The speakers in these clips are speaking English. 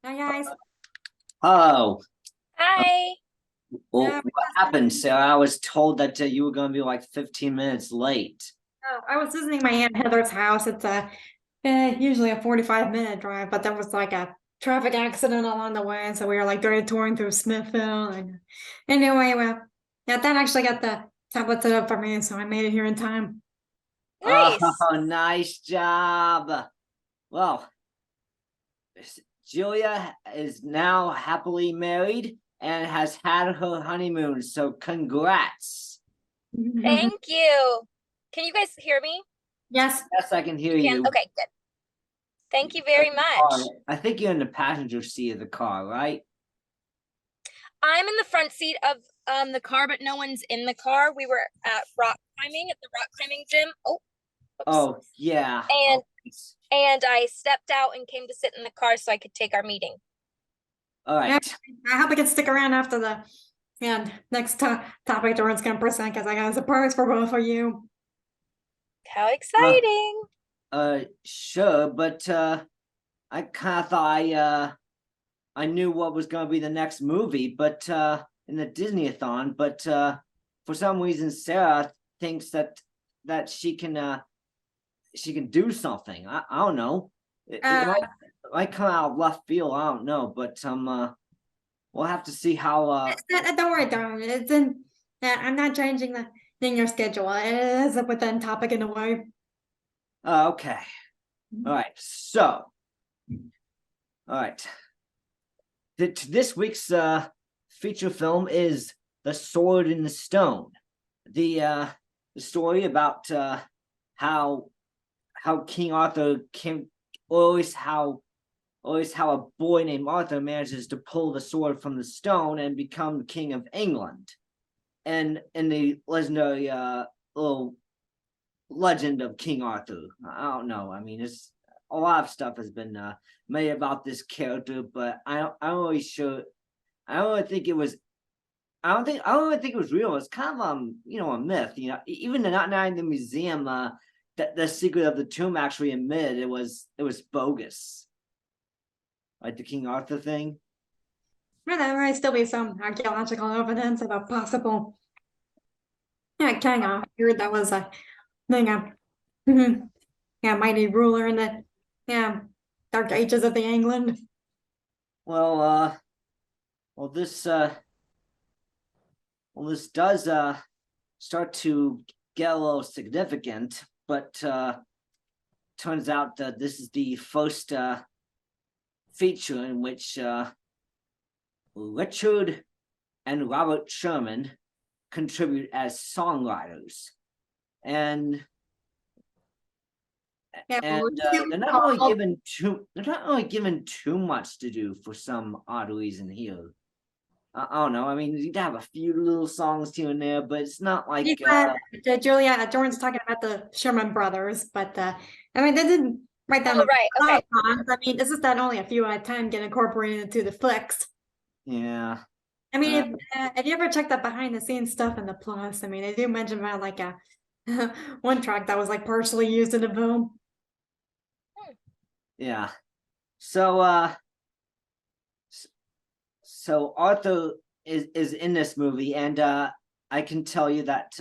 Hi guys. Oh, Hi. well, what happened, Sarah? I was told that you were going to be like 15 minutes late. I was visiting my Aunt Heather's house. It's usually a 45-minute drive, but there was like a traffic accident along the way, so we were like touring through Smithville. And anyway, well, yeah, Dad actually got the tablet set up for me, so I made it here in time. Oh, Nice. nice job. Well, Julia is now happily married and has had her honeymoon, so congrats. Thank you. Can you guys hear me? Yes. Yes, I can hear You can? you. Okay, good. Thank you very much. I think you're in the passenger seat of the car, right? I'm in the front seat of the car, but no one's in the car. We were at rock climbing at the rock climbing gym. Oh, oops. Oh, yeah. And Oh, and I stepped out and came to sit in the car so I could take our meeting. all Yeah, right. I hope I can stick around after the and next topic Doran's gonna present because I got a surprise for both of you. How Uh, exciting. sure, but I kind of thought I knew what was going to be the next movie, but in the Disney-a-thon, but for some reason Sarah thinks that she can do something. I don't know. It Uh, might come out of left field. I don't know, but we'll have to see how. don't worry, Doran. It's in. I'm not changing the in your schedule. It is a within topic in a way. Okay. All right. So, all right. This week's feature film is The Sword in the Stone. The story about how King Arthur came, always how a boy named Arthur manages to pull the sword from the stone and become king of England. And in the legendary little legend of King Arthur. I don't know. I mean, it's a lot of stuff has been made about this character, but I don't really sure. I don't really think it was. I don't really think it was real. It's kind of a myth. Even not in the museum, the secret of the tomb actually admitted it was bogus, like the King Arthur thing. There might still be some archaeological evidence of a possible, king Arthur that was a thing of, mighty ruler in the, yeah, dark ages of the England. Well, well, this does start to get a little significant, but turns out that this is the first feature in which Richard and Robert Sherman contribute as songwriters, and Yeah, they're not really given too much to do for some odd reason here. I don't know. I mean, you'd have a few little songs here and there, but it's not like Julia, Jordan's talking about the Sherman brothers, but I mean, they didn't write down Oh, right. a lot Okay. of songs. I mean, this is that only a few at a time get incorporated into the flicks. yeah. I mean, Uh, if you ever check that behind the scenes stuff in the plus, I mean, they do mention about like a one track that was like partially used in the film. Hmm. yeah. So so Arthur is in this movie, and I can tell you that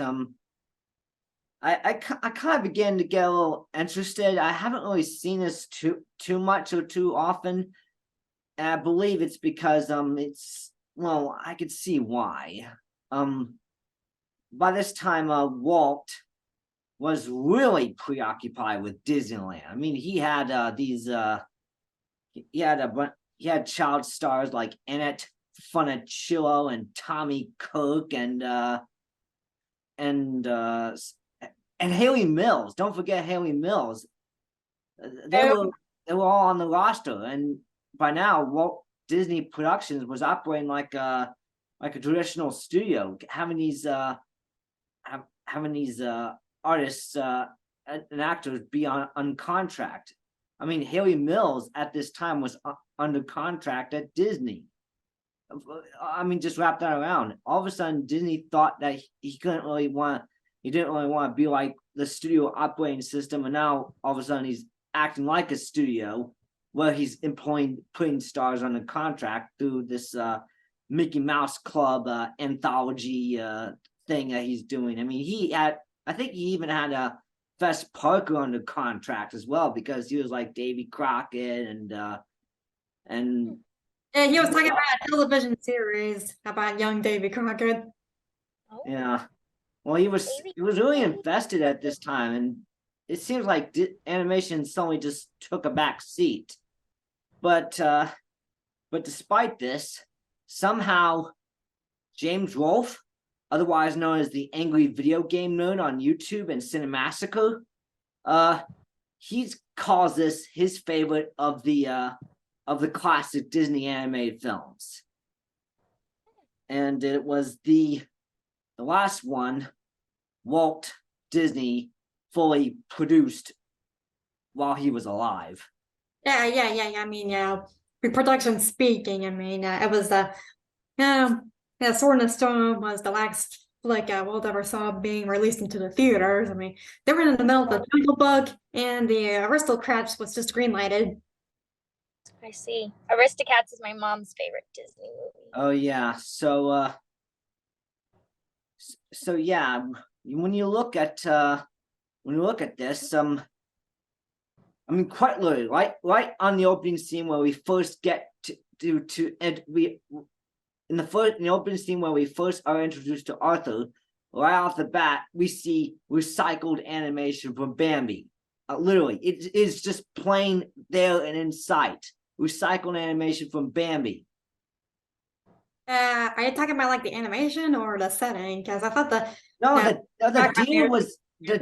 I kind of began to get a little interested. I haven't really seen this too much or too often, and I believe it's because it's, well, I could see why. Um, by this time, Walt was really preoccupied with Disneyland. I mean, he had these he had child stars like Annette Funicello and Tommy Kirk and Haley Mills. Don't forget Haley Mills. They Oh, were they were all on the roster, and by now Walt Disney Productions was operating like a traditional studio, having these artists and actors be on contract. I mean, Haley Mills at this time was under contract at Disney. I mean, just wrap that around. All of a sudden, Disney thought that he didn't really want to be like the studio operating system, and now all of a sudden he's acting like a studio where he's putting stars on a contract through this Mickey Mouse Club anthology thing that he's doing. I mean, I think he even had a Fess Parker under contract as well, because he was like Davy Crockett and Yeah, he was talking about a television series about young Davy Crockett. Oh, yeah. Well, he was really invested at this time, and it seems like animation suddenly just took a back seat. But despite this, somehow James Rolfe, otherwise known as the Angry Video Game Nerd on YouTube and Cinemassacre, he calls this his favorite of the classic Disney animated films. And it was the last one Walt Disney fully produced while he was alive. Yeah. I mean, reproduction speaking. I mean, it was Sword in the Stone was the last flick Walt ever saw being released into the theaters. I mean, they were in the middle of the Jungle Book, and the Aristocrats was just greenlighted. I see. Aristocats is my mom's favorite Disney movie. Oh yeah, so yeah, when you look at this, I mean, quite literally, right on the opening scene where we first get in the opening scene where we first are introduced to Arthur, right off the bat, we see recycled animation from Bambi. Literally, it is just plain there and in sight. Recycled animation from Bambi. Are you talking about like the animation or the setting? Because I thought the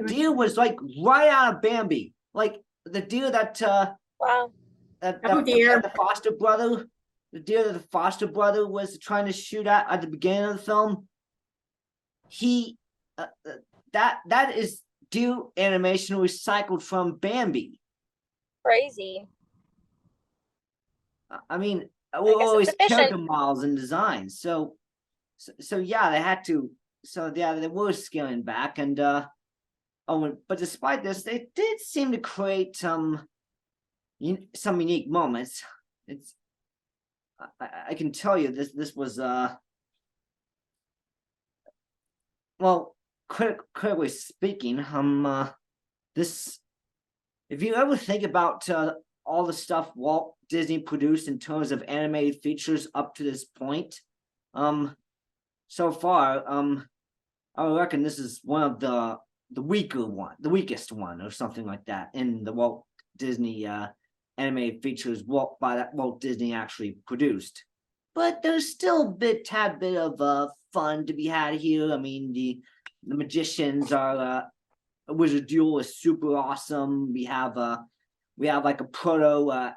deer was like right out of Bambi, like the deer that Wow. The foster brother, the deer that the foster brother was trying to shoot at the beginning of the film. He that is deer animation recycled from Bambi. Crazy. I mean, it's character models and designs. So yeah, they had to. So yeah, they were scaling back, and but despite this, they did seem to create some unique moments. It's I can tell you this was well, critically speaking, this, if you ever think about all the stuff Walt Disney produced in terms of animated features up to this point, so far, I reckon this is one of the weakest one, or something like that, in the Walt Disney animated features Walt Disney actually produced. But there's still a tad bit of fun to be had here. I mean, the magicians are Wizard Duel is super awesome. We have like a proto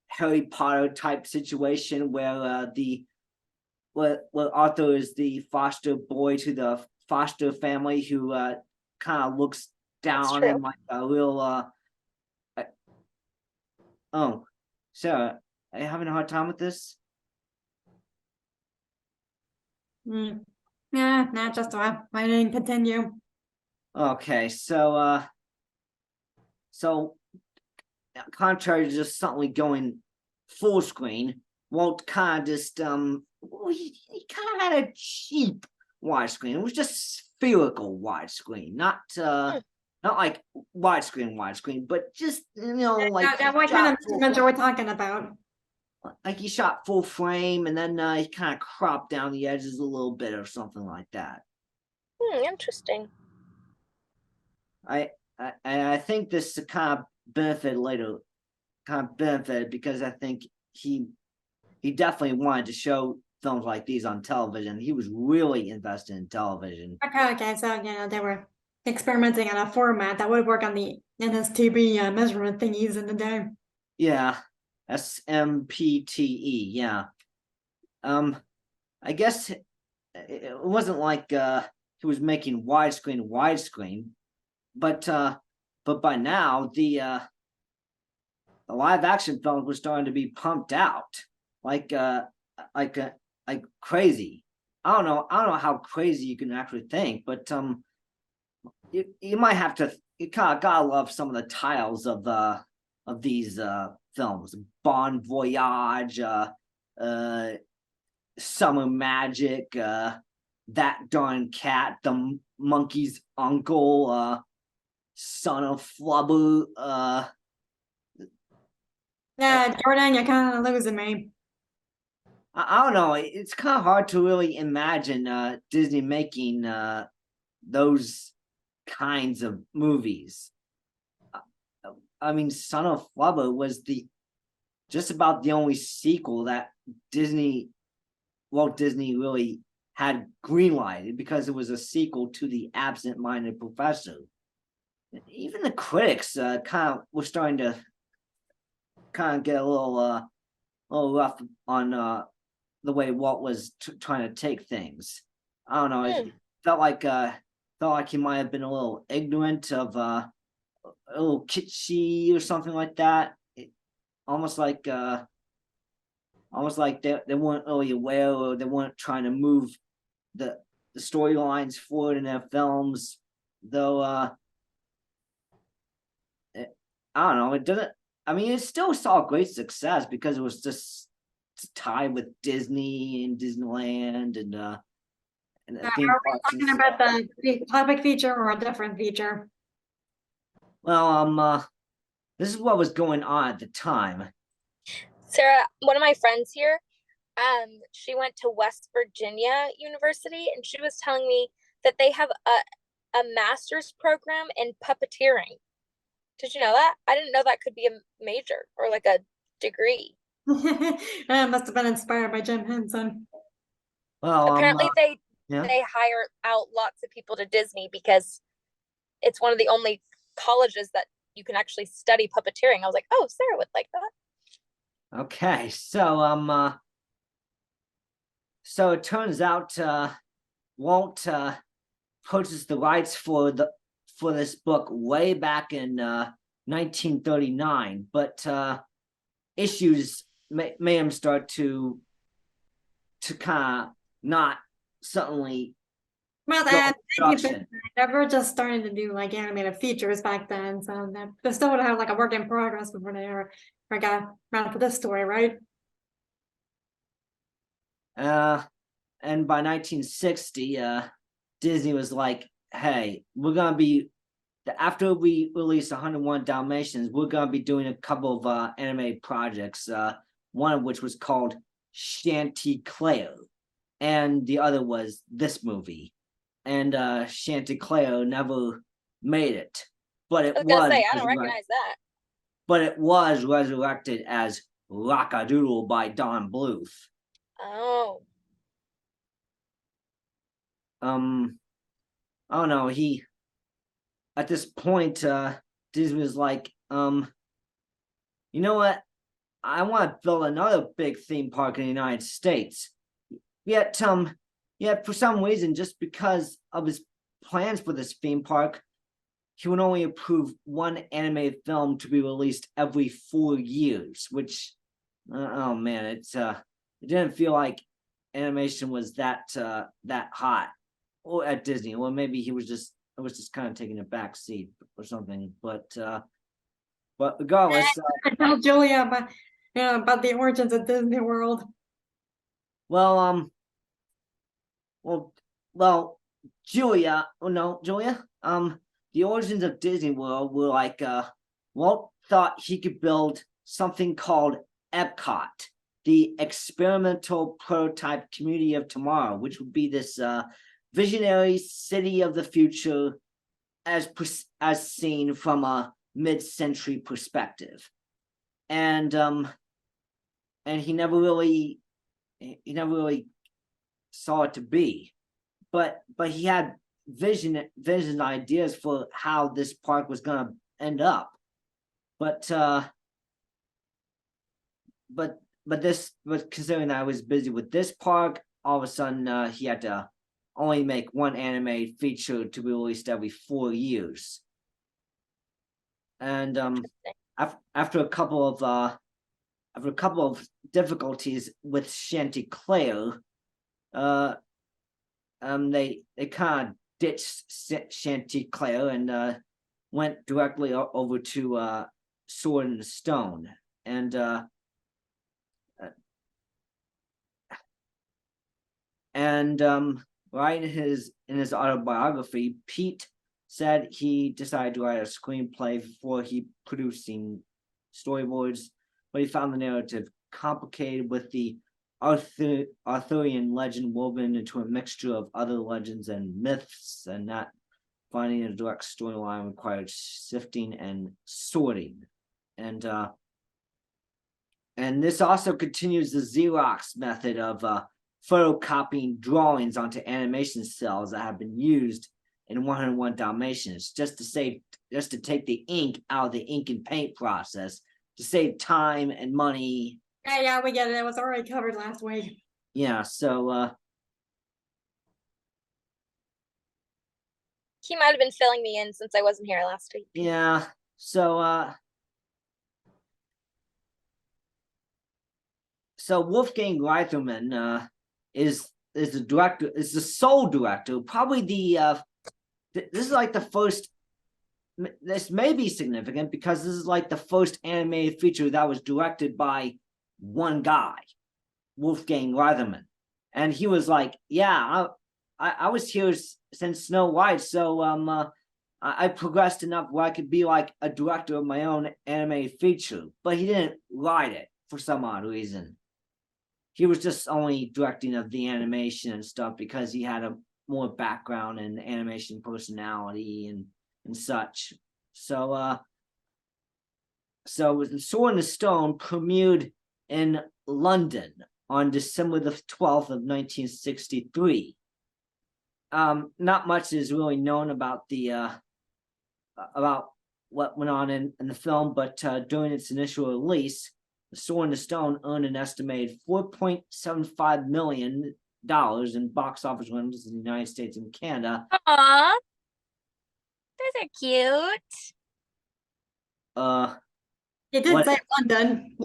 Harry Potter type situation where Arthur is the foster boy to the foster family who kind of looks down on him like a real oh, Sarah, are you having a hard time with this? Yeah, not just I didn't continue. Okay, so contrary to just suddenly going full screen, Walt kind of just he kind of had a cheap widescreen. It was just spherical widescreen, not like widescreen, but just like what kind of measurements are we talking about? Like he shot full frame, and then he kind of cropped down the edges a little bit or something like that. Interesting. I think this kind of benefited because I think he definitely wanted to show films like these on television. He was really invested in television. Okay, so they were experimenting on a format that would work on the NSTB measurement thingies in the day. Yeah, SMPTE. Yeah. I guess it wasn't like he was making widescreen, but by now the live action films were starting to be pumped out like crazy. I don't know how crazy you can actually think, but you might have to, you kind of gotta love some of the titles of these films: Bon Voyage, Summer Magic, That Darn Cat, The Monkey's Uncle, Son of Flubber. Yeah, Jordan, you're kind of losing me. I don't know. It's kind of hard to really imagine Disney making those kinds of movies. I mean, Son of Flubber was just about the only sequel that Walt Disney really had greenlighted, because it was a sequel to The Absent-Minded Professor. Even the critics kind of were starting to kind of get a little rough on the way Walt was trying to take things. I don't know. It felt like he might have been a little ignorant of a little kitschy or something like that. Almost like they weren't really aware, or they weren't trying to move the storylines forward in their films. Though I don't know. It doesn't. I mean, it still saw great success because it was just tied with Disney and Disneyland and the theme Are we parks and talking stuff. about the topic feature or a different feature? Well, this is what was going on at the time. Sarah, one of my friends here, she went to West Virginia University, and she was telling me that they have a master's program in puppeteering. Did you know that? I didn't know that could be a major or like a degree. Must have been inspired by Jim Henson. Well, Apparently they yeah. hire out lots of people to Disney because it's one of the only colleges that you can actually study puppeteering. I was like, oh, Sarah would like that. Okay, so so it turns out Walt purchased the rights for this book way back in 1939, but issues made him start to kind of not suddenly Well, go that in production. they were just starting to do like animated features back then, so they still would have like a work in progress before they ever got around to this story, right? And by 1960, Disney was like, hey, we're gonna be, after we release 101 Dalmatians, we're gonna be doing a couple of animated projects, one of which was called Chanticleer, and the other was this movie. And Chanticleer never made it, but it I was gonna say, I don't resurrected- recognize that. but it was resurrected as Rock-A-Doodle by Don Bluth. Oh. I don't know, he at this point Disney was like, you know what, I want to build another big theme park in the United States. Yet for some reason, just because of his plans for this theme park, he would only approve one animated film to be released every 4 years, which oh man, it didn't feel like animation was that hot, or at Disney. Or maybe it was just kind of taking a back seat or something. But regardless, I tell Julia about the origins of Disney World. well, Julia, the origins of Disney World were like, Walt thought he could build something called Epcot, the experimental prototype community of tomorrow, which would be this visionary city of the future as seen from a mid-century perspective. And he never really saw it to be, but he had vision ideas for how this park was going to end up. But considering that I was busy with this park, all of a sudden he had to only make one animated feature to be released every 4 years. And after a couple of difficulties with Chanticleer, they kind of ditched Chanticleer and went directly over to Sword in the Stone. and right in his autobiography, Pete said he decided to write a screenplay before he producing storyboards, but he found the narrative complicated with the Arthurian legend woven into a mixture of other legends and myths, and not finding a direct storyline required sifting and sorting. And this also continues the Xerox method of photocopying drawings onto animation cells that have been used in 101 Dalmatians, just to take the ink out of the ink and paint process to save time and money. Yeah, we get it. It was already covered last week. Yeah, so He might have been filling me in since I wasn't here last week. yeah, so Wolfgang Reitherman is the director, is the sole director, probably the this is like the first. This may be significant because this is like the first animated feature that was directed by one guy, Wolfgang Reitherman, and he was like, "Yeah, I was here since Snow White, so I progressed enough where I could be like a director of my own animated feature." But he didn't write it for some odd reason. He was just only directing of the animation and stuff because he had a more background in animation personality and such. So The Sword in the Stone premiered in London on December the 12th of 1963. Not much is really known about about what went on in the film, but during its initial release, The Sword in the Stone earned an estimated $4.75 million in box office winners in the United States and Canada. Aww, those are cute. It did What? say London.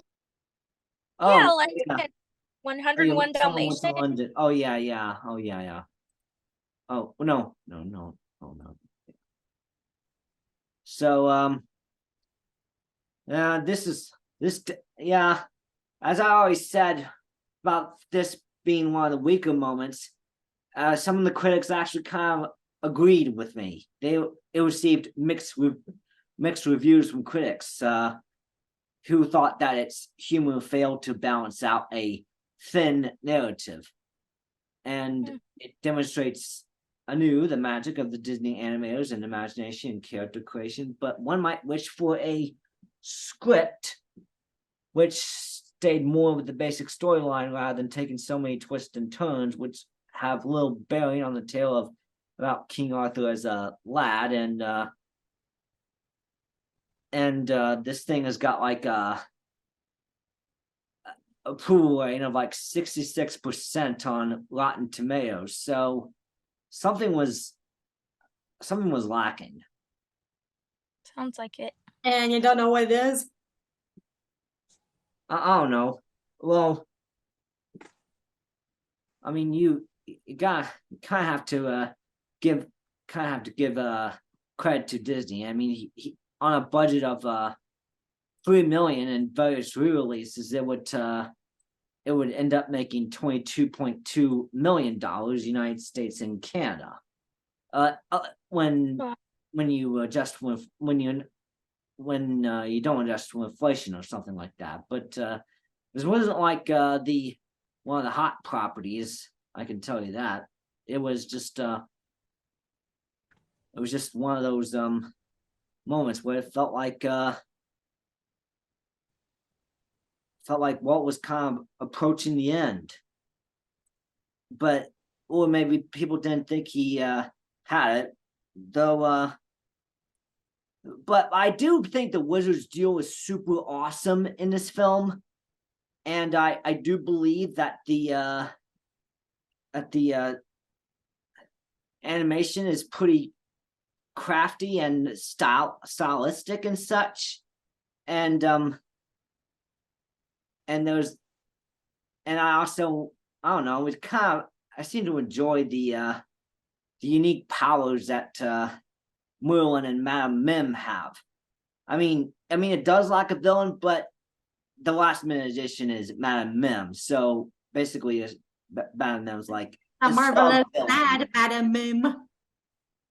Yeah, Oh, like yeah. 101 Someone went to Dalmatians. London. Oh yeah. Oh no. So yeah, yeah. As I always said about this being one of the weaker moments, some of the critics actually kind of agreed with me. It received mixed reviews from critics who thought that its humor failed to balance out a thin narrative, and it demonstrates anew the magic of the Disney animators and imagination and character creation. But one might wish for a script which stayed more with the basic storyline rather than taking so many twists and turns, which have little bearing on the tale of about King Arthur as a lad. And this thing has got like a approval rating of like 66% on Rotten Tomatoes. So something was lacking. Sounds like it. And you don't know what it is? I don't know. Well, I mean, you kind of have to give credit to Disney. I mean, he on a budget of $3 million in various re-releases, it would end up making $22.2 million United States and Canada. When you adjust when you don't adjust for inflation or something like that. But this wasn't like one of the hot properties, I can tell you that. It was just one of those moments where it felt like Walt was kind of approaching the end. But or maybe people didn't think he had it, though. But I do think the Wizard's deal is super awesome in this film, and I do believe that the animation is pretty crafty and stylistic and such, and I also, I don't know, it kind of, I seem to enjoy the unique powers that Merlin and Madame Mim have. I mean, it does lack a villain, but the last minute edition is Madame Mim. So basically, Madame Mim's like A marvelous sub-villain. lad, Madam Mim.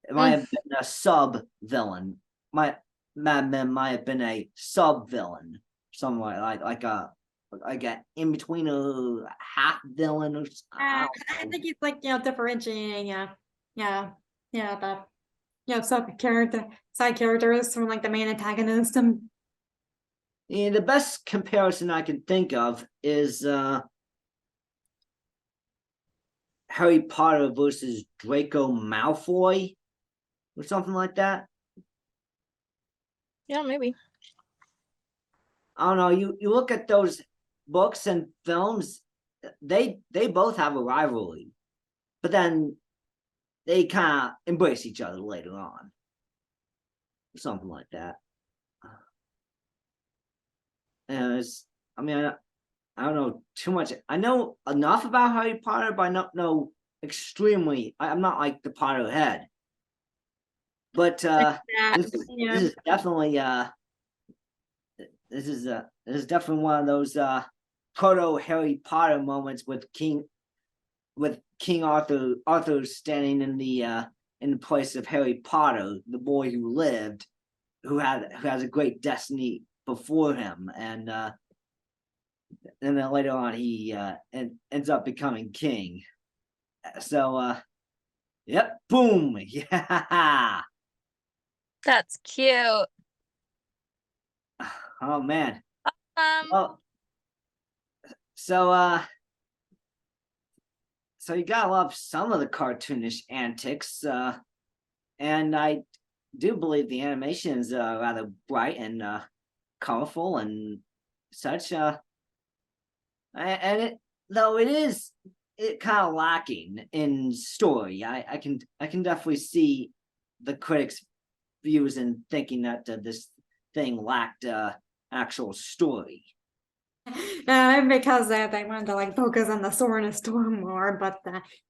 It might have been a sub villain. Madame Mim might have been a sub villain, somewhere like a in between a half villain or I think he's like, differentiating, the side characters from like the main antagonist. Yeah, the best comparison I can think of is Harry Potter versus Draco Malfoy or something like that. Yeah, maybe. I don't know. You look at those books and films, they both have a rivalry, but then they kind of embrace each other later on, something like that. And I don't know too much. I know enough about Harry Potter, but I don't know extremely. I'm not like the Potterhead, but this is definitely this is definitely one of those proto Harry Potter moments with King Arthur standing in the place of Harry Potter, the boy who lived, who has a great destiny before him, and then later on he ends up becoming king. So yep, boom, yeah. That's cute. Oh man. Um, So you gotta love some of the cartoonish antics, and I do believe the animation is rather bright and colorful and such. And it is kind of lacking in story. I can definitely see the critics' views in thinking that this thing lacked actual story. Because they wanted to like focus on the sword and storm more, but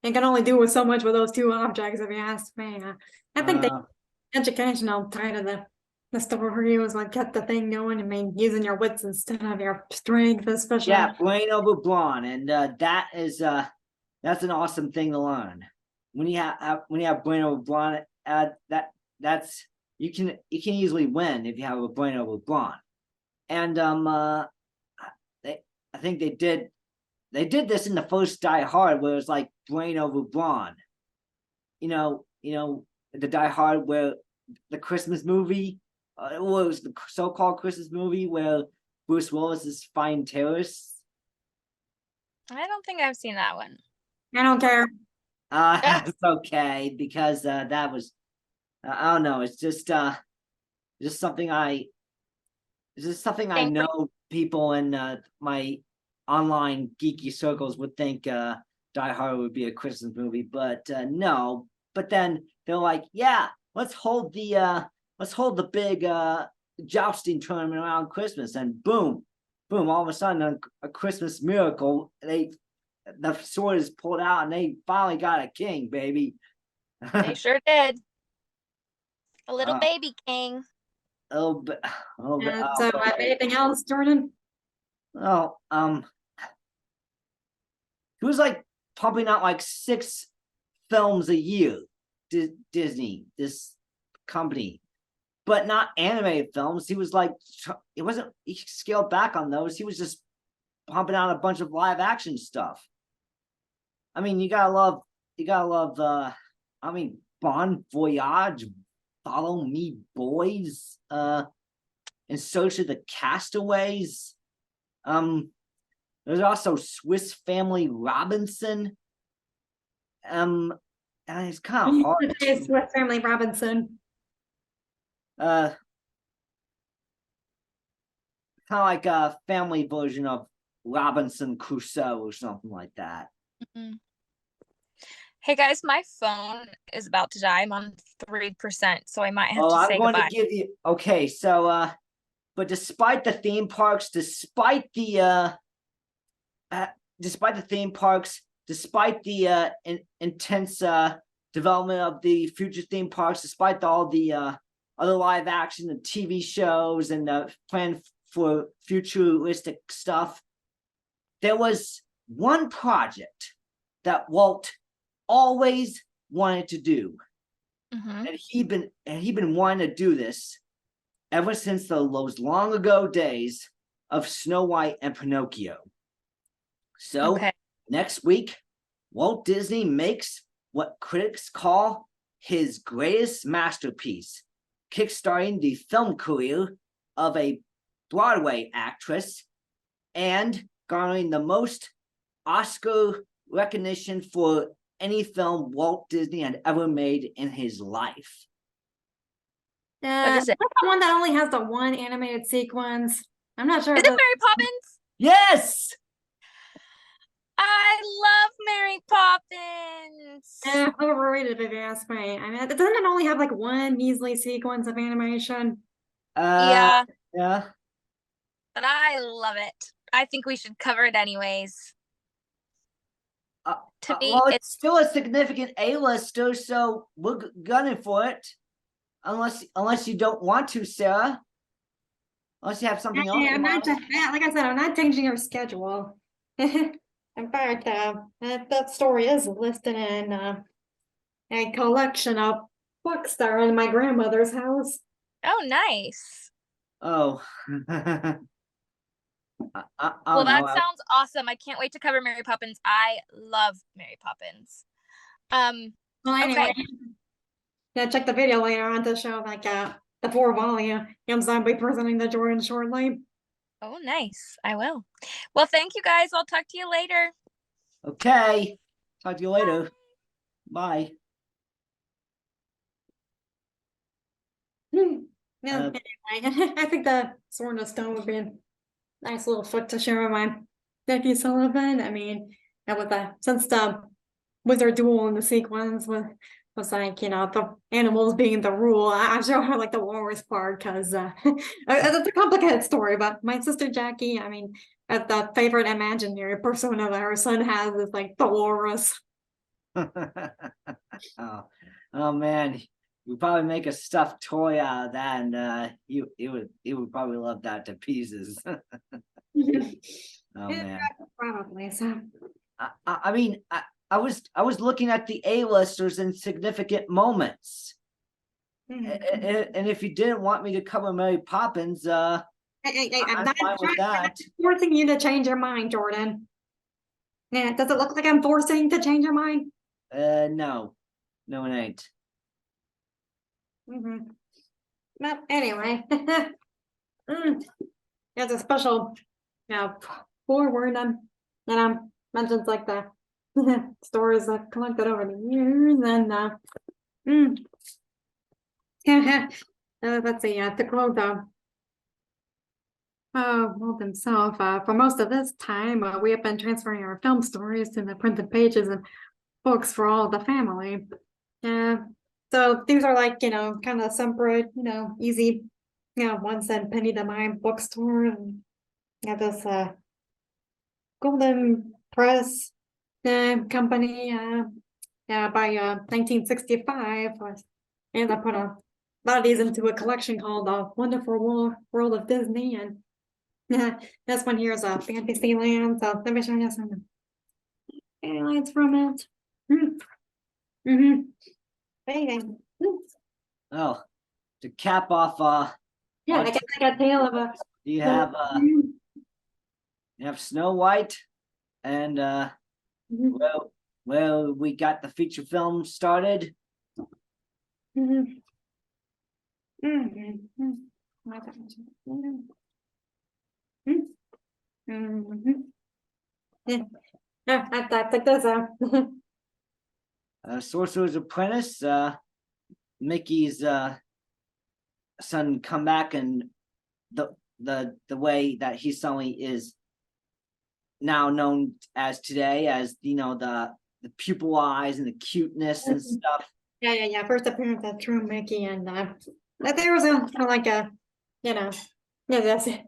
they can only do with so much with those two objects, if you ask me. I think the educational side of the story was what kept the thing going. I mean, using your wits instead of your strength, especially. Yeah, brain over brawn, and that's an awesome thing to learn. When you have brain over brawn, that's you can easily win if you have a brain over brawn. And I think they did this in the first Die Hard, where it's like brain over brawn. You know the Die Hard, where the Christmas movie, it was the so-called Christmas movie where Bruce Willis is fighting terrorists. I don't think I've seen that one. I don't care. It's okay, because that was I don't know. It's just something I know people in my online geeky circles would think Die Hard would be a Christmas movie, but no. But then they're like, yeah, let's hold the big jousting tournament around Christmas, and boom, all of a sudden a Christmas miracle. The sword is pulled out, and they finally got a king, baby. They sure did. A little baby king. So anything else, Jordan? Well, he was like pumping out like 6 films a year. Disney, this company, but not animated films. He was like, he scaled back on those. He was just pumping out a bunch of live action stuff. I mean, you gotta love Bon Voyage, Follow Me Boys, In Search of the Castaways. There's also Swiss Family Robinson. And it's kind of hard. Swiss Family Robinson. Kind of like a family version of Robinson Crusoe or something like that. Mm-hmm. Hey guys, my phone is about to die. I'm on 3%, so I might have to say goodbye. To give you okay. So, but despite the theme parks, despite the intense development of the future theme parks, despite all the other live action, the TV shows, and the planned for futuristic stuff, there was one project that Walt always wanted to do. Mhm. And he'd been wanting to do this ever since those long ago days of Snow White and Pinocchio. So Okay. next week, Walt Disney makes what critics call his greatest masterpiece, kickstarting the film career of a Broadway actress and garnering the most Oscar recognition for any film Walt Disney had ever made in his life. What is it? That's the one that only has the one animated sequence. I'm not sure. Is it Mary Poppins? Yes! I love Mary Poppins. Overrated if you ask me. I mean, doesn't it only have like one measly sequence of animation? Yeah, Yeah. but I love it. I think we should cover it anyways. To me, Well, it's it's still a significant A-lister, so we're gunning for it. Unless you don't want to, Sarah. Unless you have something else. I'm not like I said, I'm not changing your schedule. In fact, that story is listed in a collection of books that are in my grandmother's house. oh nice. Oh. I Well, don't that know. sounds awesome. I can't wait to cover Mary Poppins. I love Mary Poppins. Well, anyway, Okay. yeah, check the video later on to show like the 4 volumes I'll be presenting to Jordan shortly. Oh, nice. I will. Well, thank you guys. I'll talk to you later. Okay. Talk to you later. Bye. No, anyway, I think the Sword of Stone would be a nice little foot to share with my nephew Sullivan. I mean, and with since the wizard duel in the sequence was like, the animals being the rule. I sure her like the walrus part because it's a complicated story. But my sister Jackie, I mean, the favorite imaginary persona that her son has is like the walrus. Oh man, we probably make a stuffed toy out of that, and he would probably love that to pieces. Oh man, Probably so. I mean, I was looking at the A-listers in significant moments, and if you didn't want me to cover Mary Poppins, I'm I'm not fine with that. forcing you to change your mind, Jordan. Yeah, does it look like I'm forcing to change your mind? No, it ain't. But anyway, there's a special, foreword mentions like the stories I've collected over the years, and let's see, to quote Walt himself, for most of this time, we have been transferring our film stories to the printed pages and books for all the family. So these are like, kind of separate, easy, 1 cent penny to my bookstore, and this Golden Press company, by 1965, and I put a lot of these into a collection called The Wonderful World of Disney, and this one here is a Fantasyland. So let me show you some highlights from it. Bang. Oh, to cap off, Yeah, I got like a tail of a. you have Snow White, and well, we got the feature film started. Yeah, I took this out. Sorcerer's Apprentice, Mickey's son come back, and the way that he suddenly is now known as today, as the pupil eyes and the cuteness and stuff. Yeah. First appearance of True Mickey, and there was like a, that's it.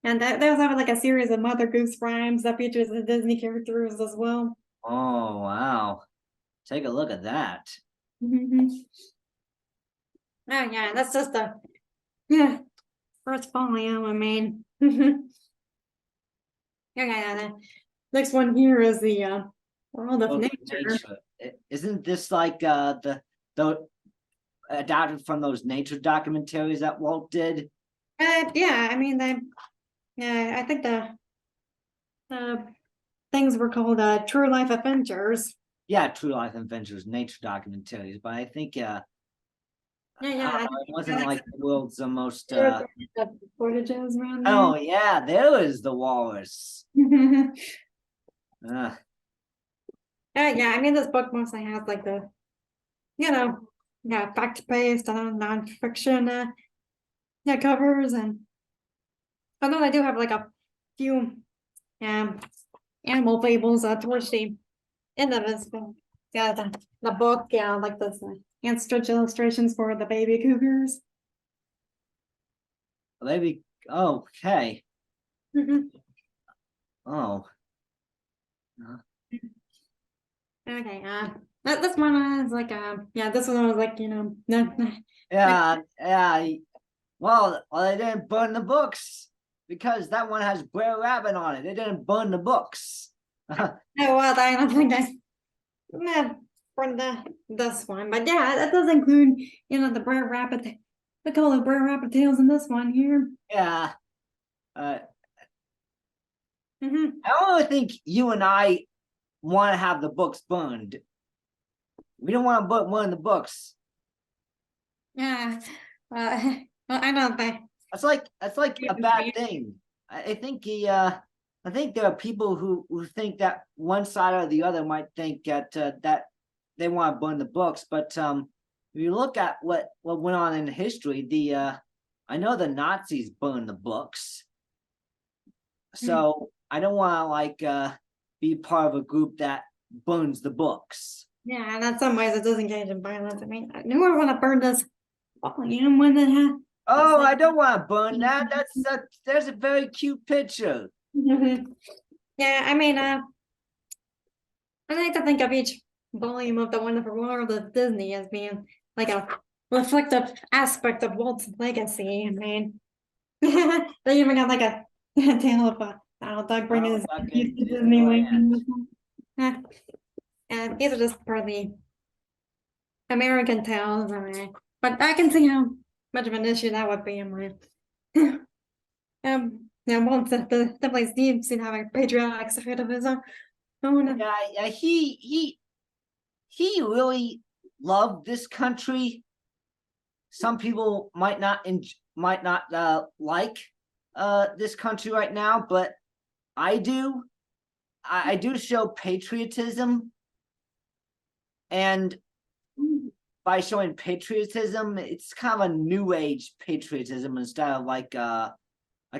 And there was like a series of Mother Goose rhymes that features the Disney characters as well. Oh wow. Take a look at that. Oh yeah, that's just a first volume, I mean. Okay, the next one here is the World of World of Nature. Isn't this like the adapted from those nature documentaries that Walt did? Yeah, I mean, I think the things were called True Life Adventures. Yeah, True Life Adventures, nature documentaries, but I think Yeah, I yeah, don't I know, think it wasn't like the world's the most the footages around there. oh yeah, there is the walrus. Uh, Yeah, I mean, this book mostly has like the, fact-based and non-fiction covers, and although I do have like a few um animal fables towards the end of this book. Yeah, the book, yeah, like this hand stitch illustrations for the baby cougars. maybe okay. Mhm. Oh. Okay, this one is like this one was like Yeah, yeah. Well, they didn't burn the books because that one has Brer Rabbit on it. They didn't burn the books. oh well, I don't think I for this one, but yeah, that does include the Brer Rabbit. We call it Brer Rabbit tales in this one here. Yeah. Hmm. I don't think you and I want to have the books burned. We don't want to burn the books. Yeah, well, I don't think. That's like a bad thing. I think I think there are people who think that one side or the other might think that that they want to burn the books, but if you look at what went on in history, I know the Nazis burned the books, so I don't want to like be part of a group that burns the books. Yeah, and in some ways it does engage in violence. I mean, I knew I want to burn this volume when it had. Oh, like- I don't want to burn that. There's a very cute picture. Yeah, I mean, I like to think of each volume of the Wonderful World of Disney as being like a reflective aspect of Walt's legacy. I mean, they even got like a tale of Doug bringing his Doug nephews to in Disneyland. And these are just partly American tales. I mean, but I can see how much of an issue that would be in my. Yeah, Walt definitely seems to have a patriotic side of his own. Yeah, he really loved this country. Some people might not like this country right now, but I do. I do show patriotism, and by showing patriotism, it's kind of a new age patriotism instead of like a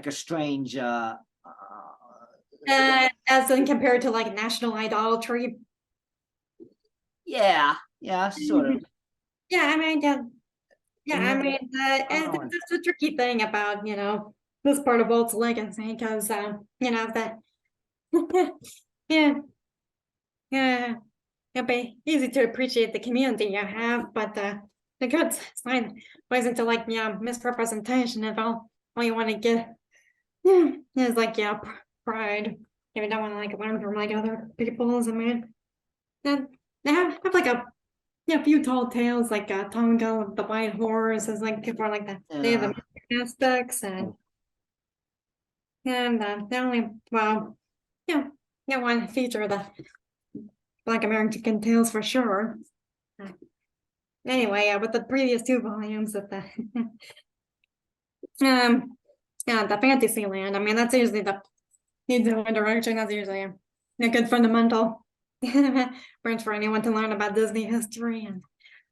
strange as in compared to like national idolatry. yeah, sort of. Yeah, I mean, I And mean, and that's the tricky thing about this part of Walt's legacy because that yeah, it'd be easy to appreciate the community you have, but the good side plays into like misrepresentation of all you want to get is like pride. If you don't want to like learn from like other people's, I mean, then they have like a few tall tales like Tonga with the white horse is like for like the Day of the aspects and the only one feature the Black American tales for sure. Anyway, with the previous two volumes of the the fantasy land, I mean that's usually the needs in one direction. That's usually a good fundamental branch for anyone to learn about Disney history and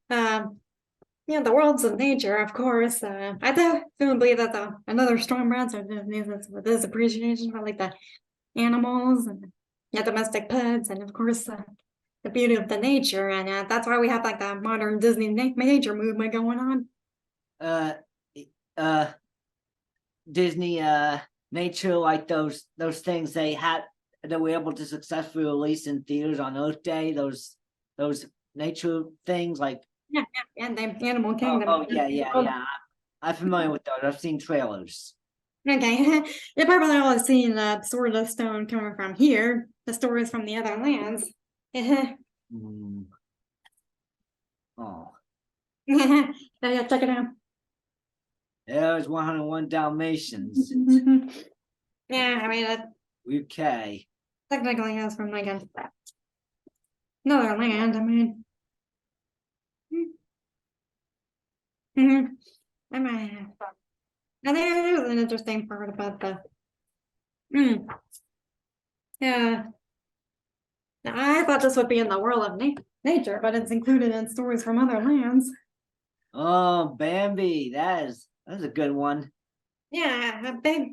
the worlds of nature, of course. I do believe that another strong branch of Disney is with this appreciation for like the animals and domestic pets, and of course the beauty of the nature, and that's why we have like the modern Disney nature movement going on. Disney nature, like those things they were able to successfully release in theaters on Earth Day, those nature things like and the Animal Kingdom. yeah. I'm familiar with those. I've seen trailers. Okay, you probably all have seen Sword of the Stone coming from here. The stories from the other lands. Hmm. Oh, Yeah, check it out. there's 101 Dalmatians. Yeah, I mean, UK. technically is from like another land. I mean, mm-hmm. I mean, and there's an interesting part about the. Yeah, I thought this would be in the world of nature, but it's included in stories from other lands. Oh, Bambi. That's a good one. Yeah, a big.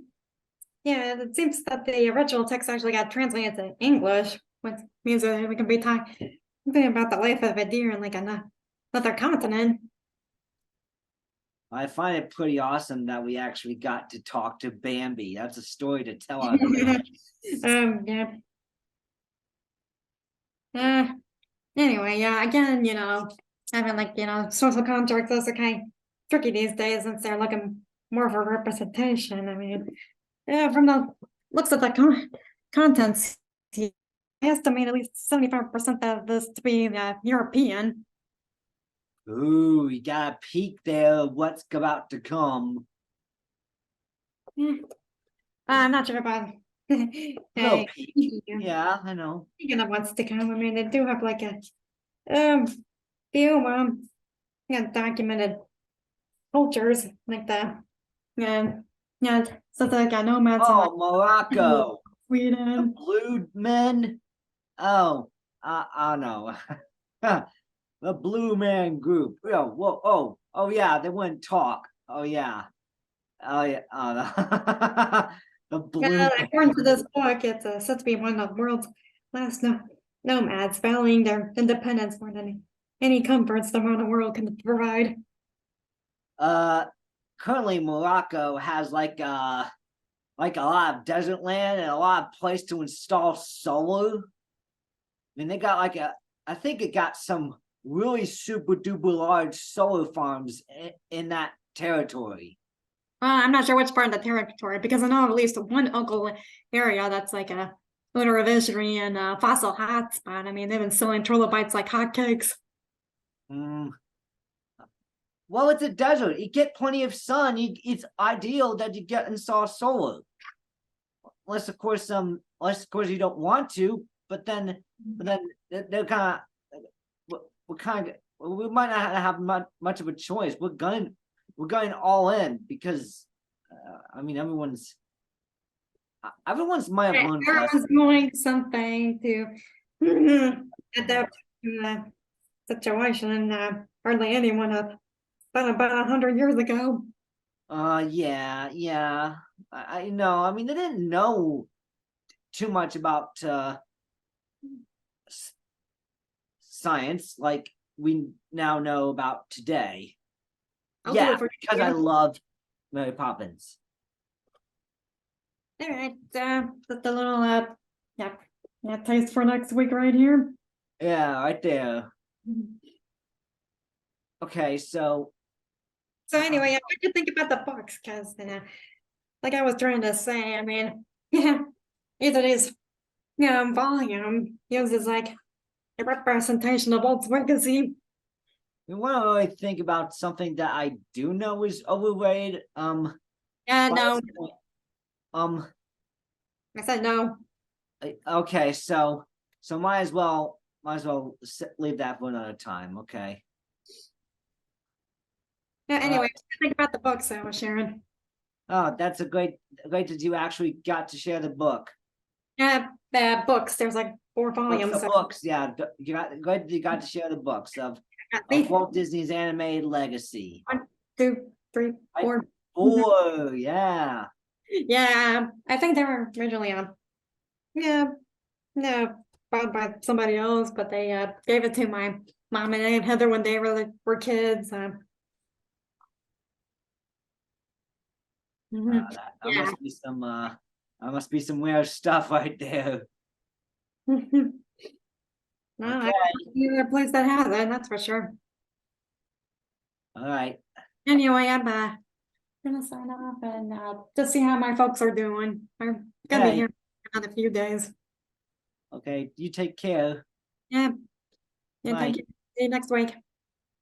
Yeah, it seems that the original text actually got translated to English, which means that we can be talking about the life of a deer in like another continent. I find it pretty awesome that we actually got to talk to Bambi. That's a story to tell our kids. Yeah. Uh, anyway, yeah, again, having like, social contracts, those are kind of tricky these days since they're looking more for representation. I mean, yeah, from the looks of the contents, I estimate at least 75% of this to be European. Ooh, you got a peek there of what's about to come. Yeah. I'm not sure about Little hey, peek. yeah. Yeah, I know. Speaking of what's to come, I mean, they do have like a few documented cultures like the yeah, so like nomads and like Oh, Morocco. The Sweden. blue men. Oh, I know. The Blue Man Group. Oh, whoa, oh, yeah, they wouldn't talk. Oh, yeah. Oh, yeah. Oh, no. The Blue Man According to Group. this book, it's said to be one of the world's last nomads, valuing their independence more than any comforts the modern world can provide. Uh, Currently Morocco has like a lot of desert land and a lot of place to install solar. I mean, they got I think it got some really super duper large solar farms in that territory. I'm not sure which part of the territory because I know of at least one local area that's like a lunar revisionary and fossil hotspot. I mean, they've been selling trilobites like hotcakes. Mm. Well, it's a desert. You get plenty of sun. It's ideal that you get install solar. Unless of course you don't want to, but then they're kind of we might not have much of a choice. We're going all in because I mean everyone's might have learned Everyone's doing something to adapt to the situation, and hardly anyone about 100 years ago. Yeah. I know. I mean, they didn't know too much about science like we now know about today. I'll do Yeah, it for because you. I love Mary Poppins. All right, just a little yeah, taste for next week right here. Yeah, right there. Okay, so So anyway, what do you think about the books? Because like I was trying to say, I mean, yeah, either these volume uses like a representation of Walt's legacy. we want to really think about something that I do know is overrated. Yeah, no, Um, I said no. okay, so might as well leave that for another time. Okay. Yeah, anyway, what do you think about the books I was sharing? Oh, that's a great that you actually got to share the book. Yeah, the books. There's like 4 volumes. The books, yeah. You got to share the books of At least Walt Disney's animated legacy. 1, 2, 3, 4. Four, yeah. Yeah, I think they were originally yeah, no, bought by somebody else, but they gave it to my mom and Aunt Heather when they were kids. Mhm. That Yeah. must be some weird stuff right there. No, Okay. I can't see a place that has it, that's for sure. All right. Anyway, gonna sign off and just see how my folks are doing. I'm gonna be Hey. here in a few days. Okay, you take care. Yeah. Yeah, Bye. thank you. See you next week.